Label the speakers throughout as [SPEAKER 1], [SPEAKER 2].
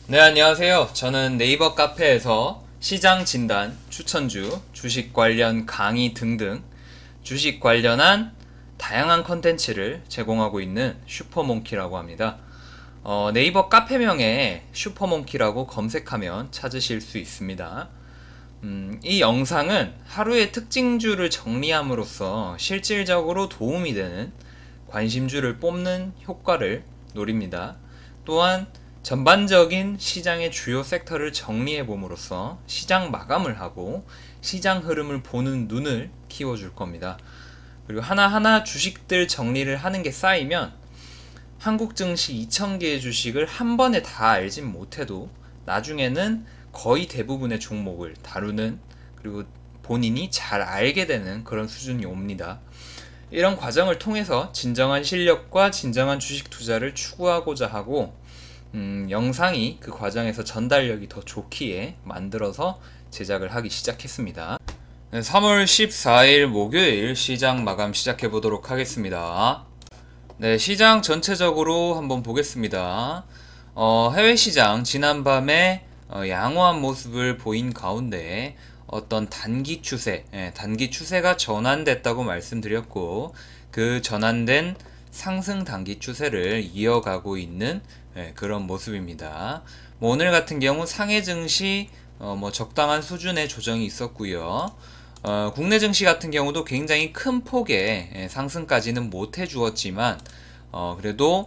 [SPEAKER 1] 네, 안녕하세요. 저는 네이버 카페에서 시장 진단, 추천주, 주식 관련 강의 등등 주식 관련한 다양한 컨텐츠를 제공하고 있는 슈퍼몽키라고 합니다. 네이버 카페명에 슈퍼몽키라고 검색하면 찾으실 수 있습니다. 이 영상은 하루의 특징주를 정리함으로써 실질적으로 도움이 되는 관심주를 뽑는 효과를 노립니다. 또한 전반적인 시장의 주요 섹터를 정리해 봄으로써 시장 마감을 하고 시장 흐름을 보는 눈을 키워줄 겁니다. 그리고 하나하나 주식들 정리를 하는 게 쌓이면 한국 증시 2,000개의 주식을 한 번에 다 알진 못해도 나중에는 거의 대부분의 종목을 다루는, 그리고 본인이 잘 알게 되는 그런 수준이 옵니다. 이런 과정을 통해서 진정한 실력과 진정한 주식 투자를 추구하고자 하고, 영상이 그 과정에서 전달력이 더 좋기에 만들어서 제작을 하기 시작했습니다. 네, 3월 14일 목요일 시장 마감 시작해 보도록 하겠습니다. 네, 시장 전체적으로 한번 보겠습니다. 해외 시장 지난밤에 양호한 모습을 보인 가운데 어떤 단기 추세, 단기 추세가 전환됐다고 말씀드렸고, 그 전환된 상승 단기 추세를 이어가고 있는 그런 모습입니다. 뭐 오늘 같은 경우 상해 증시 뭐 적당한 수준의 조정이 있었고요. 국내 증시 같은 경우도 굉장히 큰 폭의 상승까지는 못 해주었지만 그래도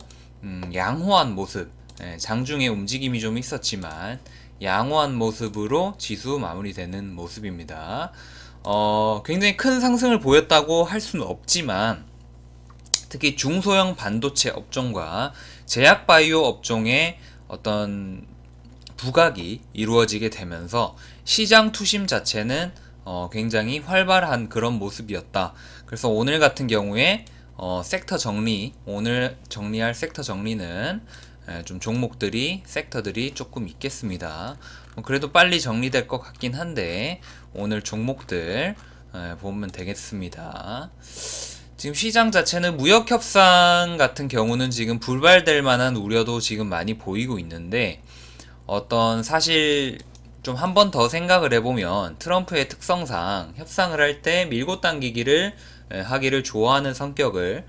[SPEAKER 1] 양호한 모습, 장중에 움직임이 좀 있었지만 양호한 모습으로 지수 마무리되는 모습입니다. 굉장히 큰 상승을 보였다고 할 수는 없지만 특히 중소형 반도체 업종과 제약바이오 업종의 어떤 부각이 이루어지게 되면서 시장 투심 자체는 굉장히 활발한 그런 모습이었다. 그래서 오늘 같은 경우에 섹터 정리, 오늘 정리할 섹터 정리는 좀 종목들이, 섹터들이 조금 있겠습니다. 그래도 빨리 정리될 것 같긴 한데 오늘 종목들 보면 되겠습니다. 지금 시장 자체는 무역 협상 같은 경우는 지금 불발될 만한 우려도 지금 많이 보이고 있는데, 어떤 사실 좀 한 번 더 생각을 해보면 트럼프의 특성상 협상을 할 때 밀고 당기기를 하기를 좋아하는 성격을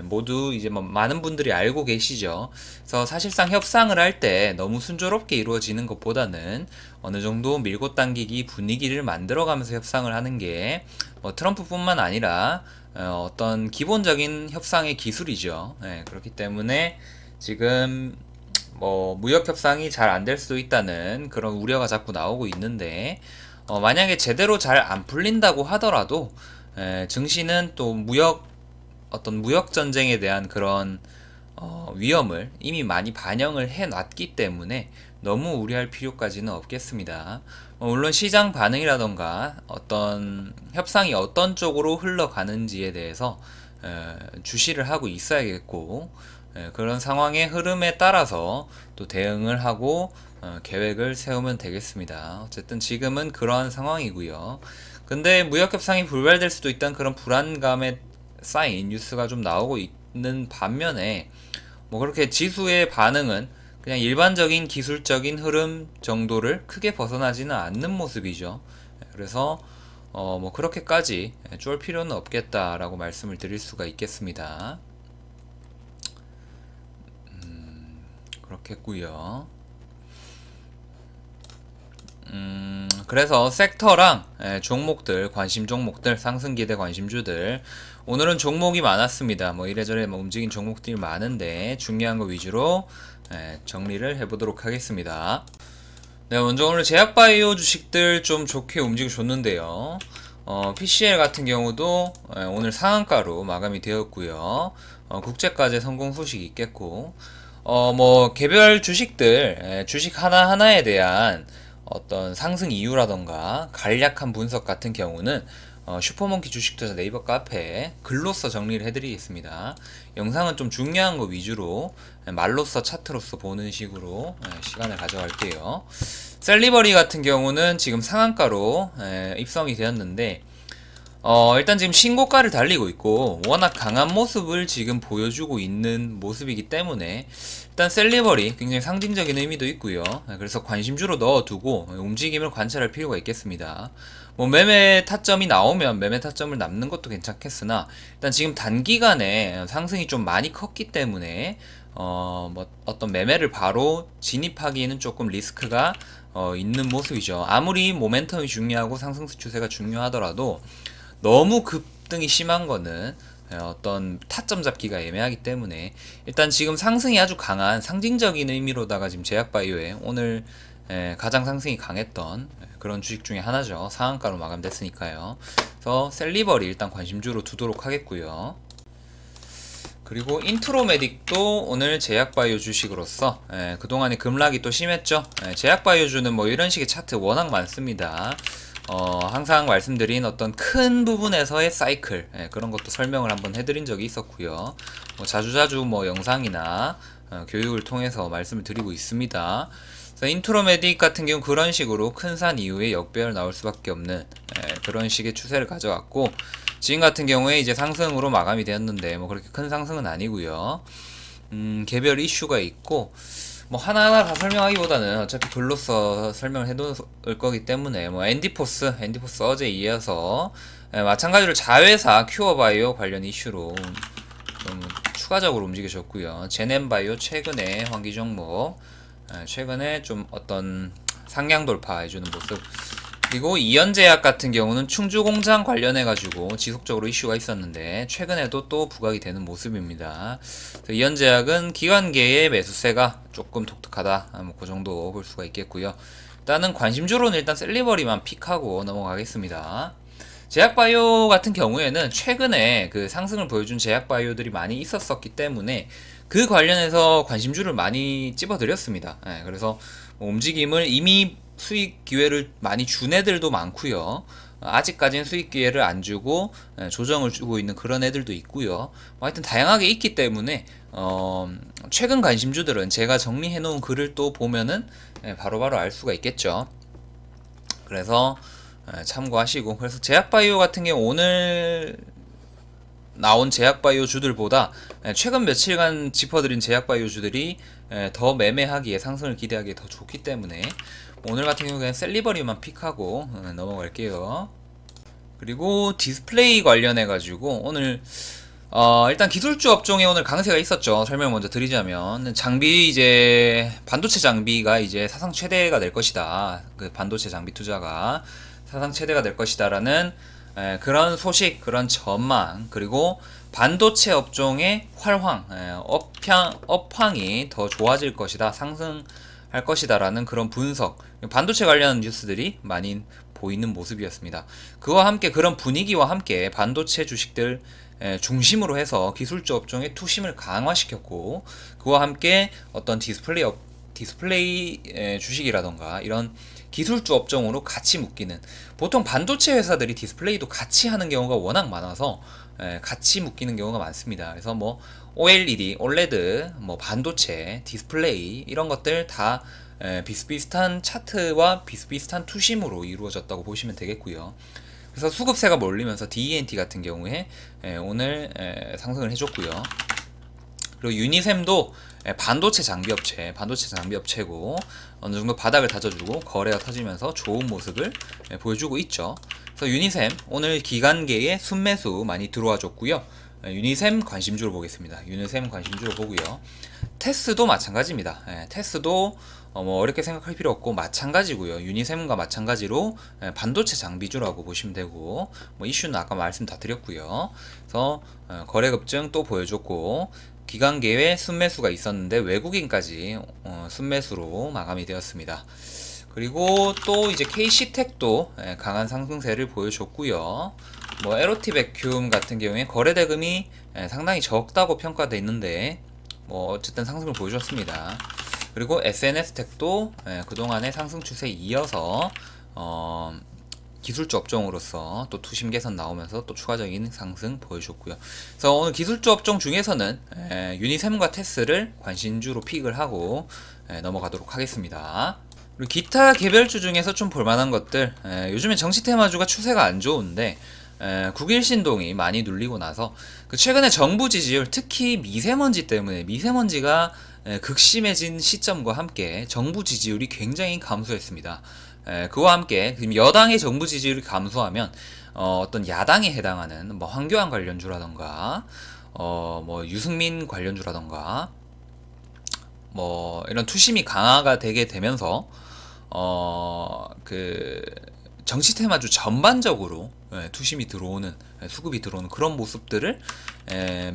[SPEAKER 1] 모두 이제 뭐 많은 분들이 알고 계시죠. 그래서 사실상 협상을 할 때 너무 순조롭게 이루어지는 것보다는 어느 정도 밀고 당기기 분위기를 만들어가면서 협상을 하는 게 뭐 트럼프뿐만 아니라 어떤 기본적인 협상의 기술이죠. 그렇기 때문에 지금 뭐 무역 협상이 잘 안 될 수도 있다는 그런 우려가 자꾸 나오고 있는데, 만약에 제대로 잘 안 풀린다고 하더라도 증시는 또 어떤 무역 전쟁에 대한 그런 위험을 이미 많이 반영을 해 놨기 때문에 너무 우려할 필요까지는 없겠습니다. 물론 시장 반응이라던가 어떤 협상이 어떤 쪽으로 흘러가는지에 대해서 주시를 하고 있어야겠고, 그런 상황의 흐름에 따라서 또 대응을 하고 계획을 세우면 되겠습니다. 어쨌든 지금은 그러한 상황이고요. 근데 무역협상이 불발될 수도 있다는 그런 불안감에 쌓인 뉴스가 좀 나오고 있는 반면에 뭐 그렇게 지수의 반응은 그냥 일반적인 기술적인 흐름 정도를 크게 벗어나지는 않는 모습이죠. 그래서 뭐 그렇게까지 쫄 필요는 없겠다라고 말씀을 드릴 수가 있겠습니다. 그렇겠고요. 그래서 섹터랑 종목들, 관심 종목들, 상승기대 관심주들, 오늘은 종목이 많았습니다. 뭐 이래저래 뭐 움직인 종목들이 많은데 중요한 거 위주로 정리를 해보도록 하겠습니다. 네, 먼저 오늘 제약바이오 주식들 좀 좋게 움직여 줬는데요. PCL 같은 경우도 오늘 상한가로 마감이 되었고요. 국제과제 성공 소식이 있겠고, 뭐 개별 주식들, 주식 하나하나에 대한 어떤 상승 이유라던가 간략한 분석 같은 경우는 슈퍼몽키 주식투자 네이버 카페에 글로써 정리를 해드리겠습니다. 영상은 좀 중요한 거 위주로 말로써 차트로서 보는 식으로 시간을 가져갈게요. 셀리버리 같은 경우는 지금 상한가로 입성이 되었는데, 일단 지금 신고가를 달리고 있고 워낙 강한 모습을 지금 보여주고 있는 모습이기 때문에 일단 셀리버리 굉장히 상징적인 의미도 있고요. 그래서 관심주로 넣어두고 움직임을 관찰할 필요가 있겠습니다. 뭐 매매 타점이 나오면 매매 타점을 남는 것도 괜찮겠으나 일단 지금 단기간에 상승이 좀 많이 컸기 때문에 뭐 어떤 매매를 바로 진입하기에는 조금 리스크가 있는 모습이죠. 아무리 모멘텀이 중요하고 상승 추세가 중요하더라도 너무 급등이 심한 거는 어떤 타점 잡기가 애매하기 때문에 일단 지금 상승이 아주 강한 상징적인 의미로다가 지금 제약바이오에 오늘 가장 상승이 강했던 그런 주식 중에 하나죠. 상한가로 마감됐으니까요. 그래서 셀리버리 일단 관심주로 두도록 하겠고요. 그리고 인트로메딕도 오늘 제약바이오 주식으로서 그동안에 급락이 또 심했죠. 제약바이오주는 뭐 이런 식의 차트 워낙 많습니다. 항상 말씀드린 어떤 큰 부분에서의 사이클 그런 것도 설명을 한번 해드린 적이 있었고요. 뭐 자주자주 뭐 영상이나 교육을 통해서 말씀을 드리고 있습니다. 인트로메딕 같은 경우 그런 식으로 큰 산 이후에 역배열 나올 수밖에 없는 그런 식의 추세를 가져왔고 지금 같은 경우에 이제 상승으로 마감이 되었는데 뭐 그렇게 큰 상승은 아니고요. 개별 이슈가 있고 뭐 하나하나 다 설명하기보다는 어차피 글로써 설명을 해놓을 거기 때문에 뭐 엔디포스 어제 이어서 마찬가지로 자회사 큐어바이오 관련 이슈로 좀 추가적으로 움직여졌고요. 제넨바이오 최근에 환기 종목 최근에 좀 어떤 상향 돌파해주는 모습. 그리고 이연제약 같은 경우는 충주공장 관련해가지고 지속적으로 이슈가 있었는데 최근에도 또 부각이 되는 모습입니다. 이연제약은 기관계의 매수세가 조금 독특하다. 뭐 그 정도 볼 수가 있겠고요. 일단은 관심주로는 일단 셀리버리만 픽하고 넘어가겠습니다. 제약바이오 같은 경우에는 최근에 그 상승을 보여준 제약바이오들이 많이 있었기 때문에 그 관련해서 관심주를 많이 찝어드렸습니다. 그래서 움직임을 이미 수익 기회를 많이 준 애들도 많고요. 아직까지는 수익 기회를 안 주고 조정을 주고 있는 그런 애들도 있고요. 하여튼 다양하게 있기 때문에 최근 관심주들은 제가 정리해 놓은 글을 또 보면은 바로바로 알 수가 있겠죠. 그래서 참고하시고, 그래서 제약바이오 같은 경우 오늘 나온 제약바이오 주들보다 최근 며칠간 짚어드린 제약바이오 주들이 더 매매하기에 상승을 기대하기에 더 좋기 때문에 오늘 같은 경우는 셀리버리만 픽하고 넘어갈게요. 그리고 디스플레이 관련해 가지고 오늘 일단 기술주 업종에 오늘 강세가 있었죠. 설명 먼저 드리자면 장비 이제 반도체 장비가 이제 사상 최대가 될 것이다. 그 반도체 장비 투자가 사상 최대가 될 것이다라는 그런 소식, 그런 전망, 그리고 반도체 업종의 활황, 업황이 더 좋아질 것이다, 상승할 것이다라는 그런 분석, 반도체 관련 뉴스들이 많이 보이는 모습이었습니다. 그와 함께 그런 분위기와 함께 반도체 주식들 중심으로 해서 기술주 업종의 투심을 강화시켰고, 그와 함께 어떤 디스플레이 주식이라던가 이런 기술주 업종으로 같이 묶이는, 보통 반도체 회사들이 디스플레이도 같이 하는 경우가 워낙 많아서 같이 묶이는 경우가 많습니다. 그래서 뭐 OLED, OLED, 뭐 반도체, 디스플레이 이런 것들 다 비슷비슷한 차트와 비슷비슷한 투심으로 이루어졌다고 보시면 되겠고요. 그래서 수급세가 몰리면서 DENT 같은 경우에 오늘 상승을 해줬고요. 그리고 유니셈도 반도체 장비 업체고 어느 정도 바닥을 다져주고 거래가 터지면서 좋은 모습을 보여주고 있죠. 그래서 유니셈 오늘 기관계에 순매수 많이 들어와 줬고요. 유니셈 관심주로 보겠습니다. 유니셈 관심주로 보고요. 테스도 마찬가지입니다. 테스도 뭐 어렵게 생각할 필요 없고 마찬가지고요. 유니셈과 마찬가지로 반도체 장비주라고 보시면 되고, 뭐 이슈는 아까 말씀 다 드렸고요. 그래서 거래 급증 또 보여줬고, 기관계에 순매수가 있었는데 외국인까지 순매수로 마감이 되었습니다. 그리고 또 이제 KC텍도 강한 상승세를 보여줬고요. 뭐 에로티 베큐움 같은 경우에 거래 대금이 상당히 적다고 평가되어 있는데 뭐 어쨌든 상승을 보여줬습니다. 그리고 SNS텍도 그동안의 상승 추세에 이어서 기술주 업종으로서 또 투심 개선 나오면서 또 추가적인 상승 보여줬고요. 그래서 오늘 기술주 업종 중에서는 유니셈과 테스를 관심주로 픽을 하고 넘어가도록 하겠습니다. 그리고 기타 개별주 중에서 좀 볼만한 것들, 요즘에 정치 테마주가 추세가 안 좋은데 국일신동이 많이 눌리고 나서 그 최근에 정부 지지율, 특히 미세먼지 때문에 미세먼지가 극심해진 시점과 함께 정부 지지율이 굉장히 감소했습니다. 그와 함께 여당의 정부 지지율이 감소하면 어떤 야당에 해당하는 뭐 황교안 관련주라던가 뭐 유승민 관련주라던가 뭐 이런 투심이 강화가 되게 되면서 그 정치 테마주 전반적으로 투심이 들어오는, 수급이 들어오는 그런 모습들을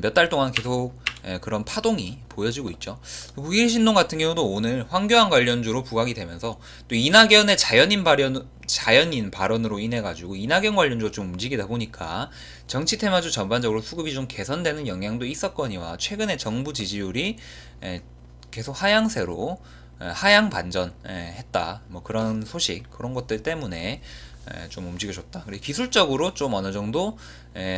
[SPEAKER 1] 몇 달 동안 계속 그런 파동이 보여지고 있죠. 국일신동 같은 경우도 오늘 황교안 관련주로 부각이 되면서 또 이낙연의 자연인 발언으로 인해 가지고 이낙연 관련주가 좀 움직이다 보니까 정치 테마주 전반적으로 수급이 좀 개선되는 영향도 있었거니와 최근에 정부 지지율이 계속 하향세로 하향 반전 했다, 뭐 그런 소식, 그런 것들 때문에 좀 움직여줬다. 그리고 기술적으로 좀 어느 정도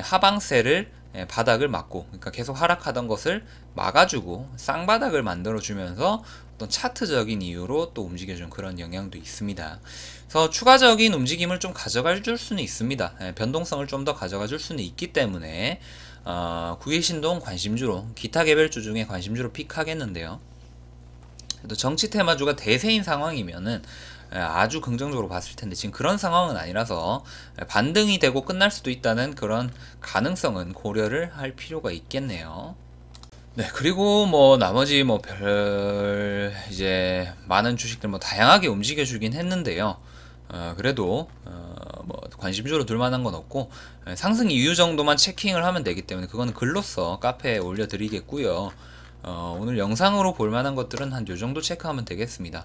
[SPEAKER 1] 하방세를 바닥을 막고, 그러니까 계속 하락하던 것을 막아주고 쌍바닥을 만들어주면서 어떤 차트적인 이유로 또 움직여준 그런 영향도 있습니다. 그래서 추가적인 움직임을 좀 가져가 줄 수는 있습니다. 변동성을 좀 더 가져가 줄 수는 있기 때문에 국일신동 관심주로, 기타 개별주 중에 관심주로 픽하겠는데요. 또 정치 테마주가 대세인 상황이면은 아주 긍정적으로 봤을 텐데 지금 그런 상황은 아니라서 반등이 되고 끝날 수도 있다는 그런 가능성은 고려를 할 필요가 있겠네요. 네, 그리고 뭐 나머지 뭐 별 이제 많은 주식들 뭐 다양하게 움직여 주긴 했는데요. 그래도 뭐 관심주로 둘 만한 건 없고 상승 이유 정도만 체킹을 하면 되기 때문에 그거는 글로써 카페에 올려 드리겠고요. 오늘 영상으로 볼 만한 것들은 한 요 정도 체크하면 되겠습니다.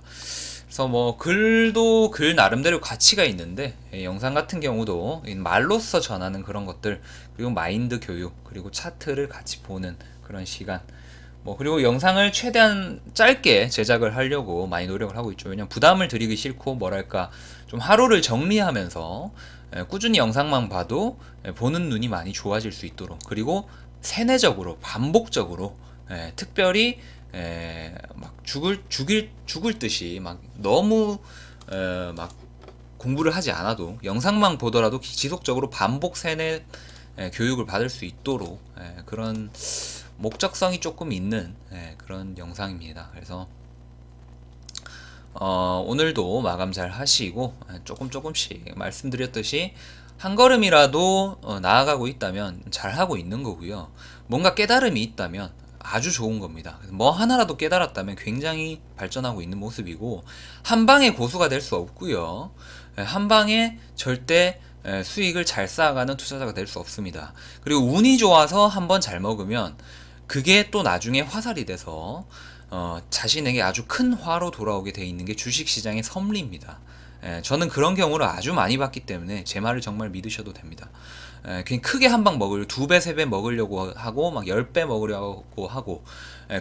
[SPEAKER 1] 그래서 뭐 글도 글 나름대로 가치가 있는데 영상 같은 경우도 말로써 전하는 그런 것들, 그리고 마인드 교육, 그리고 차트를 같이 보는 그런 시간, 뭐 그리고 영상을 최대한 짧게 제작을 하려고 많이 노력을 하고 있죠. 왜냐면 부담을 드리기 싫고 뭐랄까 좀 하루를 정리하면서 꾸준히 영상만 봐도 보는 눈이 많이 좋아질 수 있도록, 그리고 세뇌적으로 반복적으로 특별히 막 죽을 듯이 막 너무 막 공부를 하지 않아도 영상만 보더라도 지속적으로 반복 세뇌 교육을 받을 수 있도록 그런 목적성이 조금 있는 그런 영상입니다. 그래서 오늘도 마감 잘 하시고 조금씩 말씀드렸듯이 한 걸음이라도 나아가고 있다면 잘하고 있는 거고요. 뭔가 깨달음이 있다면 아주 좋은 겁니다. 뭐 하나라도 깨달았다면 굉장히 발전하고 있는 모습이고, 한 방에 고수가 될 수 없고요. 한 방에 절대 수익을 잘 쌓아가는 투자자가 될 수 없습니다. 그리고 운이 좋아서 한번 잘 먹으면 그게 또 나중에 화살이 돼서 자신에게 아주 큰 화로 돌아오게 돼 있는 게 주식시장의 섭리입니다. 저는 그런 경우를 아주 많이 봤기 때문에 제 말을 정말 믿으셔도 됩니다. 그냥 크게 한 방 먹으려고 2배, 3배 먹으려고 하고 막 10배 먹으려고 하고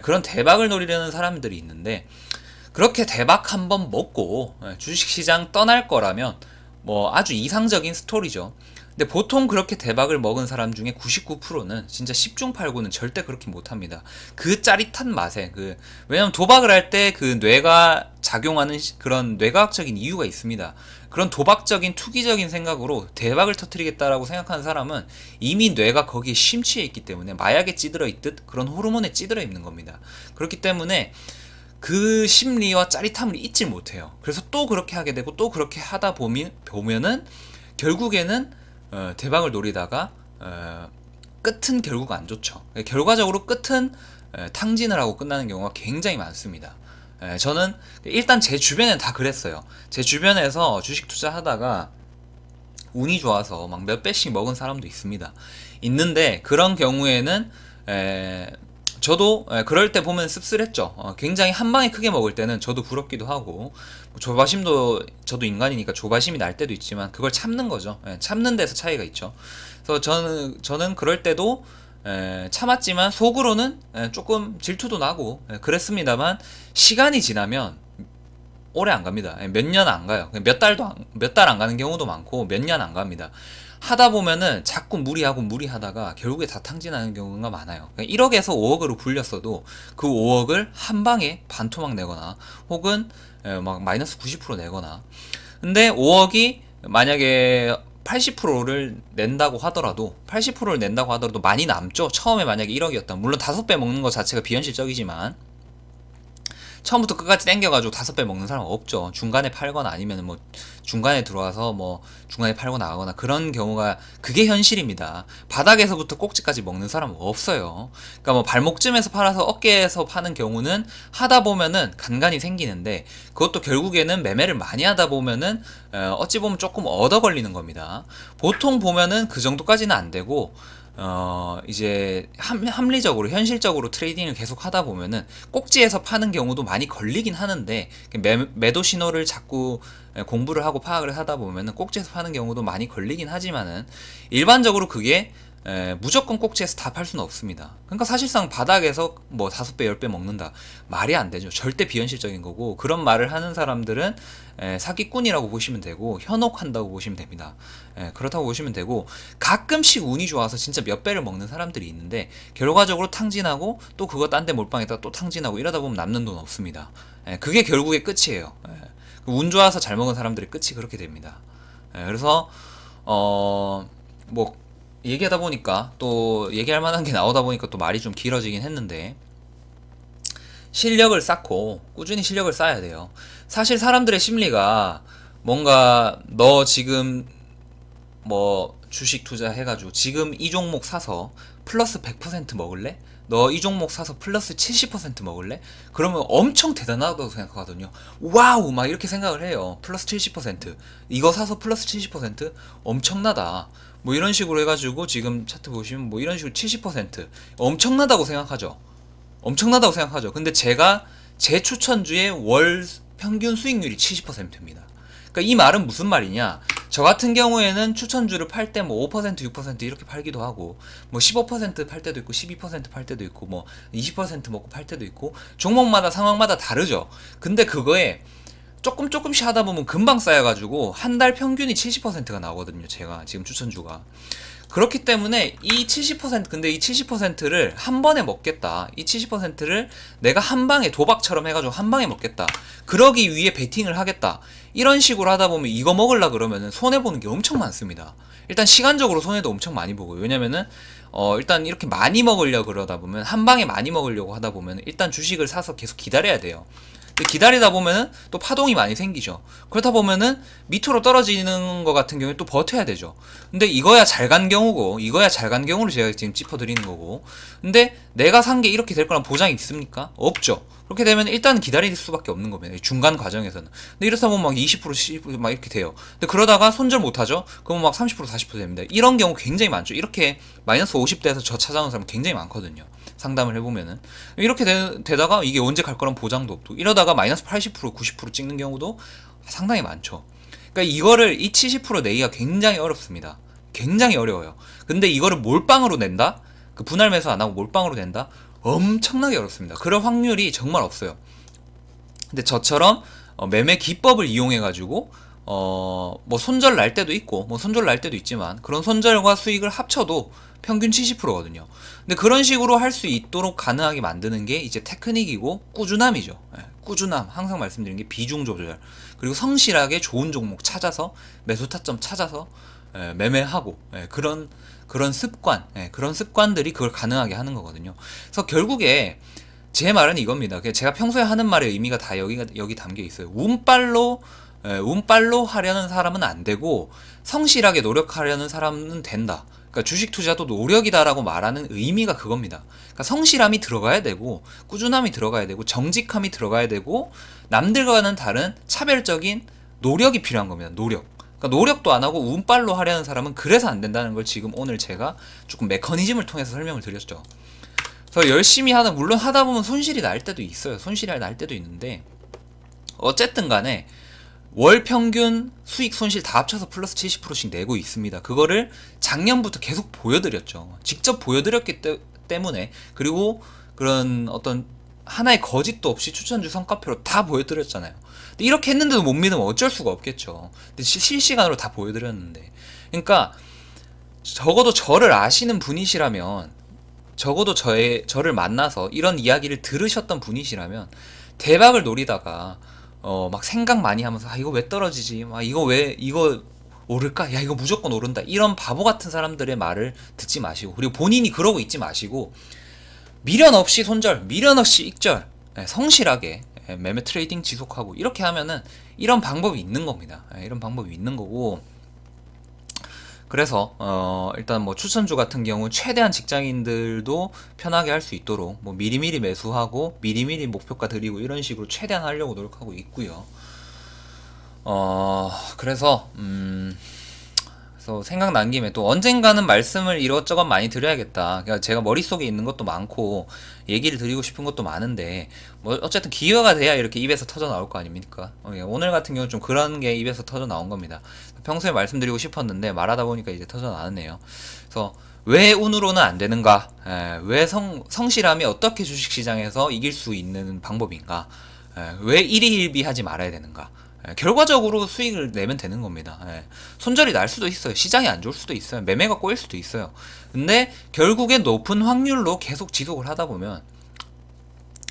[SPEAKER 1] 그런 대박을 노리려는 사람들이 있는데, 그렇게 대박 한 번 먹고 주식시장 떠날 거라면 뭐 아주 이상적인 스토리죠. 근데 보통 그렇게 대박을 먹은 사람 중에 99%는 진짜 10중 8구는 절대 그렇게 못합니다. 그 짜릿한 맛에 왜냐면 도박을 할 때 그 뇌가 작용하는 그런 뇌과학적인 이유가 있습니다. 그런 도박적인 투기적인 생각으로 대박을 터뜨리겠다라고 생각하는 사람은 이미 뇌가 거기에 심취해 있기 때문에 마약에 찌들어 있듯 그런 호르몬에 찌들어 있는 겁니다. 그렇기 때문에 그 심리와 짜릿함을 잊지 못해요. 그래서 또 그렇게 하게 되고 또 그렇게 하다 보면은 결국에는 대박을 노리다가 끝은 결국 안 좋죠. 결과적으로 끝은 탕진을 하고 끝나는 경우가 굉장히 많습니다. 저는 일단 제 주변엔 다 그랬어요. 제 주변에서 주식 투자하다가 운이 좋아서 막 몇 배씩 먹은 사람도 있는데 그런 경우에는 저도 그럴 때 보면 씁쓸했죠. 굉장히 한 방에 크게 먹을 때는 저도 부럽기도 하고, 조바심도, 저도 인간이니까 조바심이 날 때도 있지만 그걸 참는 거죠. 참는 데서 차이가 있죠. 그래서 저는 그럴 때도 참았지만 속으로는 조금 질투도 나고 그랬습니다만, 시간이 지나면 오래 안 갑니다. 몇 년 안 가요. 몇 달 안 가는 경우도 많고 몇 년 안 갑니다. 하다 보면은 자꾸 무리하다가 결국에 다 탕진하는 경우가 많아요. 1억에서 5억으로 불렸어도 그 5억을 한 방에 반토막 내거나 혹은 막 마이너스 90% 내거나. 근데 5억이 만약에 80%를 낸다고 하더라도 많이 남죠. 처음에 만약에 1억이었다. 물론 5배 먹는 것 자체가 비현실적이지만 처음부터 끝까지 땡겨가지고 5배 먹는 사람 없죠. 중간에 팔거나 아니면 뭐 중간에 들어와서 뭐 중간에 팔고 나가거나 그런 경우가 그게 현실입니다. 바닥에서부터 꼭지까지 먹는 사람은 없어요. 그러니까 뭐 발목쯤에서 팔아서 어깨에서 파는 경우는 하다 보면은 간간이 생기는데 그것도 결국에는 매매를 많이 하다 보면은 어찌 보면 조금 얻어 걸리는 겁니다. 보통 보면은 그 정도까지는 안 되고 이제 합리적으로 현실적으로 트레이딩을 계속 하다 보면은 꼭지에서 파는 경우도 많이 걸리긴 하는데 매도 신호를 자꾸 공부를 하고 파악을 하다 보면은 꼭지에서 파는 경우도 많이 걸리긴 하지만은 일반적으로 그게 무조건 꼭지에서 다 팔 수는 없습니다. 그러니까 사실상 바닥에서 뭐 5배 10배 먹는다 말이 안 되죠. 절대 비현실적인 거고 그런 말을 하는 사람들은 사기꾼이라고 보시면 되고 현혹한다고 보시면 됩니다. 그렇다고 보시면 되고 가끔씩 운이 좋아서 진짜 몇 배를 먹는 사람들이 있는데 결과적으로 탕진하고 또 그거 딴 데 몰빵했다가 또 탕진하고 이러다 보면 남는 돈 없습니다. 그게 결국에 끝이에요. 운 좋아서 잘 먹은 사람들의 끝이 그렇게 됩니다. 그래서 뭐 얘기하다 보니까 또 얘기할 만한 게 나오다 보니까 또 말이 좀 길어지긴 했는데 실력을 쌓고 꾸준히 실력을 쌓아야 돼요. 사실 사람들의 심리가 뭔가 너 지금 뭐 주식 투자해가지고 지금 이 종목 사서 플러스 100% 먹을래? 너 이 종목 사서 플러스 70% 먹을래? 그러면 엄청 대단하다고 생각하거든요. 와우 막 이렇게 생각을 해요. 플러스 70% 이거 사서 플러스 70% 엄청나다 뭐 이런 식으로 해가지고 지금 차트 보시면 뭐 이런 식으로 70% 엄청나다고 생각하죠. 엄청나다고 생각하죠. 근데 제가 제 추천주의 월 평균 수익률이 70%입니다. 그러니까 이 말은 무슨 말이냐? 저 같은 경우에는 추천주를 팔 때 뭐 5%, 6% 이렇게 팔기도 하고 뭐 15% 팔 때도 있고 12%팔 때도 있고 뭐 20% 먹고 팔 때도 있고 종목마다 상황마다 다르죠. 근데 그거에 조금씩 하다 보면 금방 쌓여가지고 한 달 평균이 70%가 나오거든요. 제가 지금 추천주가. 그렇기 때문에 이 70% 근데 이 70%를 한 번에 먹겠다. 이 70%를 내가 한 방에 도박처럼 해가지고 한 방에 먹겠다. 그러기 위해 베팅을 하겠다. 이런 식으로 하다 보면 이거 먹으려 그러면은 손해보는 게 엄청 많습니다. 일단 시간적으로 손해도 엄청 많이 보고요. 왜냐면은 일단 이렇게 많이 먹으려 그러다 보면 한 방에 많이 먹으려고 하다 보면 일단 주식을 사서 계속 기다려야 돼요. 기다리다 보면은 또 파동이 많이 생기죠. 그렇다 보면은 밑으로 떨어지는 것 같은 경우에 또 버텨야 되죠. 근데 이거야 잘 간 경우고 이거야 잘 간 경우를 제가 지금 짚어드리는 거고 근데 내가 산 게 이렇게 될 거란 보장이 있습니까? 없죠. 그렇게 되면 일단 기다릴 수밖에 없는 겁니다. 중간 과정에서는. 근데 이렇다 보면 막 20% 10% 막 이렇게 돼요. 근데 그러다가 손절 못하죠? 그러면 막 30% 40% 됩니다. 이런 경우 굉장히 많죠. 이렇게 마이너스 50대에서 저 찾아오는 사람 굉장히 많거든요. 상담을 해보면은 이렇게 되다가 이게 언제 갈 거란 보장도 없고 이러다가 마이너스 80% 90% 찍는 경우도 상당히 많죠. 그러니까 이거를 이 70% 내기가 굉장히 어렵습니다. 굉장히 어려워요. 근데 이거를 몰빵으로 낸다? 그 분할 매수 안 하고 몰빵으로 낸다? 엄청나게 어렵습니다. 그럴 확률이 정말 없어요. 근데 저처럼 매매 기법을 이용해 가지고 뭐 손절 날 때도 있고 뭐 손절 날 때도 있지만 그런 손절과 수익을 합쳐도 평균 70%거든요. 근데 그런 식으로 할 수 있도록 가능하게 만드는 게 이제 테크닉이고 꾸준함이죠. 꾸준함. 항상 말씀드리는 게 비중 조절. 그리고 성실하게 좋은 종목 찾아서 매수 타점 찾아서 매매하고 그런 습관, 그런 습관들이 그걸 가능하게 하는 거거든요. 그래서 결국에 제 말은 이겁니다. 제가 평소에 하는 말의 의미가 다 여기 담겨 있어요. 운빨로 하려는 사람은 안 되고 성실하게 노력하려는 사람은 된다. 그러니까 주식 투자도 노력이다라고 말하는 의미가 그겁니다. 그러니까 성실함이 들어가야 되고 꾸준함이 들어가야 되고 정직함이 들어가야 되고 남들과는 다른 차별적인 노력이 필요한 겁니다. 노력. 그러니까 노력도 안 하고 운빨로 하려는 사람은 그래서 안 된다는 걸 지금 오늘 제가 조금 메커니즘을 통해서 설명을 드렸죠. 그래서 열심히 물론 하다 보면 손실이 날 때도 있어요. 손실이 날 때도 있는데 어쨌든 간에 월 평균 수익 손실 다 합쳐서 플러스 70%씩 내고 있습니다. 그거를 작년부터 계속 보여드렸죠. 직접 보여드렸기 때문에 그리고 그런 어떤 하나의 거짓도 없이 추천주 성과표로 다 보여드렸잖아요. 근데 이렇게 했는데도 못 믿으면 어쩔 수가 없겠죠. 근데 실시간으로 다 보여드렸는데 그러니까 적어도 저를 아시는 분이시라면 적어도 저를 만나서 이런 이야기를 들으셨던 분이시라면 대박을 노리다가 막 생각 많이 하면서 이거 왜 떨어지지? 이거 오를까? 야, 이거 무조건 오른다. 이런 바보 같은 사람들의 말을 듣지 마시고, 그리고 본인이 그러고 있지 마시고, 미련 없이 손절, 미련 없이 익절, 성실하게 매매 트레이딩 지속하고, 이렇게 하면은 이런 방법이 있는 겁니다. 이런 방법이 있는 거고, 그래서 일단 뭐 추천주 같은 경우 최대한 직장인들도 편하게 할 수 있도록 뭐 미리미리 매수하고 미리미리 목표가 드리고 이런 식으로 최대한 하려고 노력하고 있고요. 그래서 생각난 김에 또 언젠가는 말씀을 이것저것 많이 드려야겠다. 그러니까 제가 머릿속에 있는 것도 많고 얘기를 드리고 싶은 것도 많은데 뭐 어쨌든 기회가 돼야 이렇게 입에서 터져 나올 거 아닙니까? 오늘 같은 경우는 좀 그런 게 입에서 터져 나온 겁니다. 평소에 말씀드리고 싶었는데 말하다 보니까 이제 터져 나왔네요. 그래서 왜 운으로는 안 되는가? 왜 성실함이 어떻게 주식시장에서 이길 수 있는 방법인가? 왜 일희일비 하지 말아야 되는가? 결과적으로 수익을 내면 되는 겁니다. 손절이 날 수도 있어요. 시장이 안 좋을 수도 있어요. 매매가 꼬일 수도 있어요. 근데 결국엔 높은 확률로 계속 지속을 하다 보면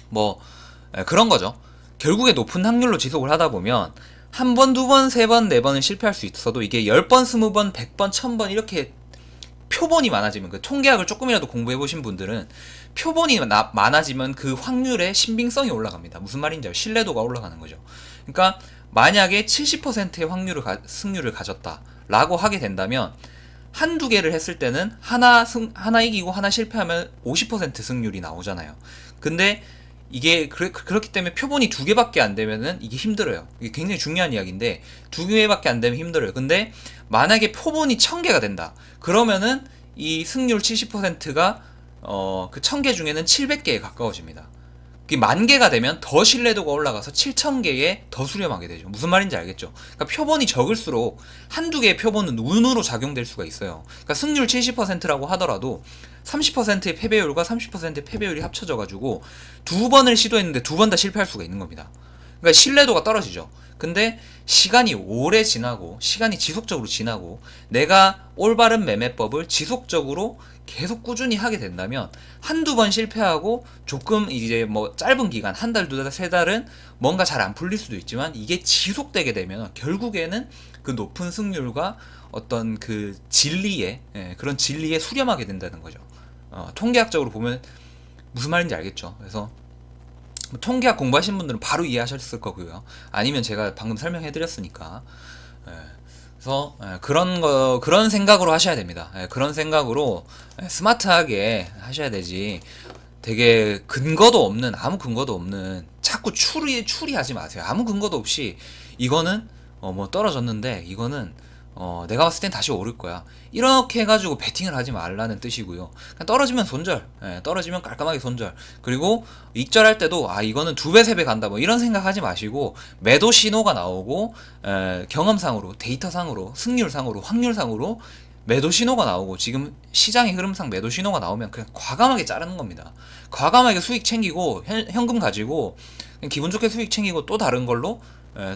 [SPEAKER 1] 뭐 그런 거죠. 결국에 높은 확률로 지속을 하다 보면 한 번, 두 번, 세 번, 네 번은 실패할 수 있어도 이게 10번, 20번, 100번, 1000번 이렇게 표본이 많아지면, 그 통계학을 조금이라도 공부해 보신 분들은 표본이 많아지면 그 확률의 신빙성이 올라갑니다. 무슨 말인지 알죠? 신뢰도가 올라가는 거죠. 그러니까 만약에 70%의 승률을 가졌다라고 하게 된다면 한두 개를 했을 때는 하나 이기고 하나 실패하면 50% 승률이 나오잖아요. 근데 이게 그렇기 때문에 표본이 두 개밖에 안 되면은 이게 힘들어요. 이게 굉장히 중요한 이야기인데 두 개밖에 안 되면 힘들어요. 근데 만약에 표본이 1000개가 된다. 그러면은 이 승률 70%가 그 1000개 중에는 700개에 가까워집니다. 그게 10,000개가 되면 더 신뢰도가 올라가서 7,000개에 더 수렴하게 되죠. 무슨 말인지 알겠죠? 그러니까 표본이 적을수록 한두 개의 표본은 운으로 작용될 수가 있어요. 그러니까 승률 70%라고 하더라도 30%의 패배율과 30%의 패배율이 합쳐져가지고 두 번을 시도했는데 두 번 다 실패할 수가 있는 겁니다. 그러니까 신뢰도가 떨어지죠. 근데 시간이 오래 지나고 시간이 지속적으로 지나고 내가 올바른 매매법을 지속적으로 계속 꾸준히 하게 된다면 한두 번 실패하고 조금 이제 뭐 짧은 기간 한 달, 두 달, 세 달은 뭔가 잘 안 풀릴 수도 있지만 이게 지속되게 되면 결국에는 그 높은 승률과 어떤 그 진리에 그런 진리에 수렴하게 된다는 거죠. 통계학적으로 보면 무슨 말인지 알겠죠. 그래서 통계학 공부하신 분들은 바로 이해하셨을 거고요. 아니면 제가 방금 설명해드렸으니까. 그래서 그런 생각으로 하셔야 됩니다. 그런 생각으로 스마트하게 하셔야 되지. 되게 근거도 없는, 아무 근거도 없는, 자꾸 추리하지 마세요. 아무 근거도 없이 이거는 뭐 떨어졌는데 이거는 내가 봤을 땐 다시 오를 거야. 이렇게 해가지고 베팅을 하지 말라는 뜻이고요. 그냥 떨어지면 손절, 떨어지면 깔끔하게 손절. 그리고 익절할 때도 이거는 2배, 3배 간다 뭐 이런 생각하지 마시고 매도 신호가 나오고 경험상으로, 데이터상으로, 승률상으로, 확률상으로 매도 신호가 나오고 지금 시장의 흐름상 매도 신호가 나오면 그냥 과감하게 자르는 겁니다. 과감하게 수익 챙기고 현금 가지고 그냥 기분 좋게 수익 챙기고 또 다른 걸로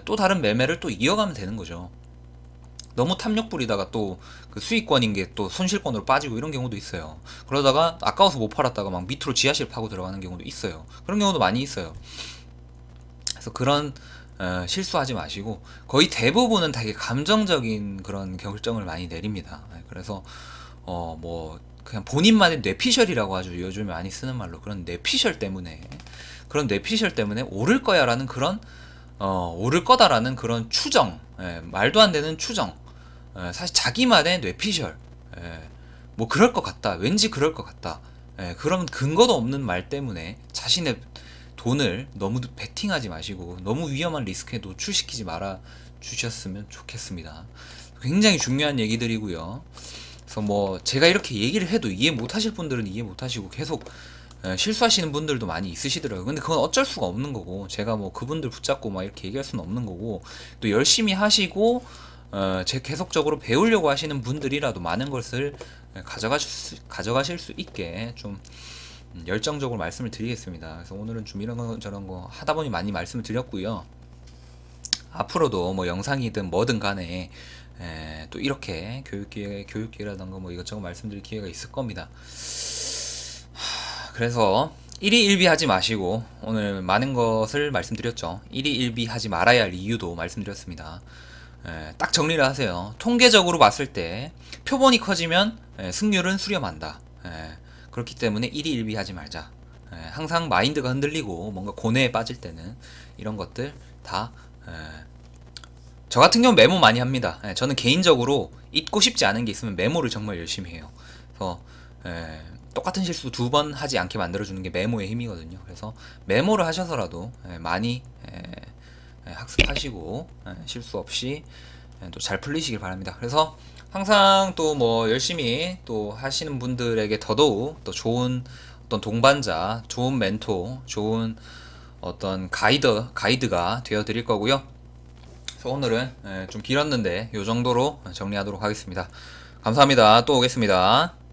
[SPEAKER 1] 또 다른 매매를 또 이어가면 되는 거죠. 너무 탐욕 부리다가 또 그 수익권인 게 또 손실권으로 빠지고 이런 경우도 있어요. 그러다가 아까워서 못 팔았다가 막 밑으로 지하실 파고 들어가는 경우도 있어요. 그런 경우도 많이 있어요. 그래서 그런 실수하지 마시고 거의 대부분은 되게 감정적인 그런 결정을 많이 내립니다. 그래서 뭐 그냥 본인만의 뇌피셜이라고 하죠. 요즘에 많이 쓰는 말로 그런 뇌피셜 때문에 오를 거야라는 그런 오를 거다라는 그런 추정, 말도 안 되는 추정, 사실 자기만의 뇌피셜, 뭐 그럴 것 같다, 왠지 그럴 것 같다, 그런 근거도 없는 말 때문에 자신의 돈을 너무 베팅하지 마시고 너무 위험한 리스크에 노출시키지 말아 주셨으면 좋겠습니다. 굉장히 중요한 얘기들이고요. 그래서 뭐 제가 이렇게 얘기를 해도 이해 못하실 분들은 이해 못하시고 계속 실수하시는 분들도 많이 있으시더라고요. 근데 그건 어쩔 수가 없는 거고 제가 뭐 그분들 붙잡고 막 이렇게 얘기할 수는 없는 거고 또 열심히 하시고 제 계속적으로 배우려고 하시는 분들이라도 많은 것을 가져가실 수 있게 좀 열정적으로 말씀을 드리겠습니다. 그래서 오늘은 좀 이런 거 저런 거 하다 보니 많이 말씀을 드렸고요. 앞으로도 뭐 영상이든 뭐든 간에 또 이렇게 교육기회라던가 뭐 이것저것 말씀드릴 기회가 있을 겁니다. 그래서 일희일비 하지 마시고 오늘 많은 것을 말씀드렸죠. 일희일비 하지 말아야 할 이유도 말씀드렸습니다. 딱 정리를 하세요. 통계적으로 봤을 때 표본이 커지면 승률은 수렴한다. 그렇기 때문에 일희일비하지 말자. 항상 마인드가 흔들리고 뭔가 고뇌에 빠질 때는 이런 것들 다 저 같은 경우 메모 많이 합니다. 저는 개인적으로 잊고 싶지 않은 게 있으면 메모를 정말 열심히 해요. 그래서 똑같은 실수 2번 하지 않게 만들어주는 게 메모의 힘이거든요. 그래서 메모를 하셔서라도 많이 학습하시고 실수 없이 또 잘 풀리시길 바랍니다. 그래서 항상 또 뭐 열심히 또 하시는 분들에게 더더욱 또 좋은 어떤 동반자, 좋은 멘토, 좋은 어떤 가이드가 되어 드릴 거고요. 그래서 오늘은 좀 길었는데 이 정도로 정리하도록 하겠습니다. 감사합니다. 또 오겠습니다.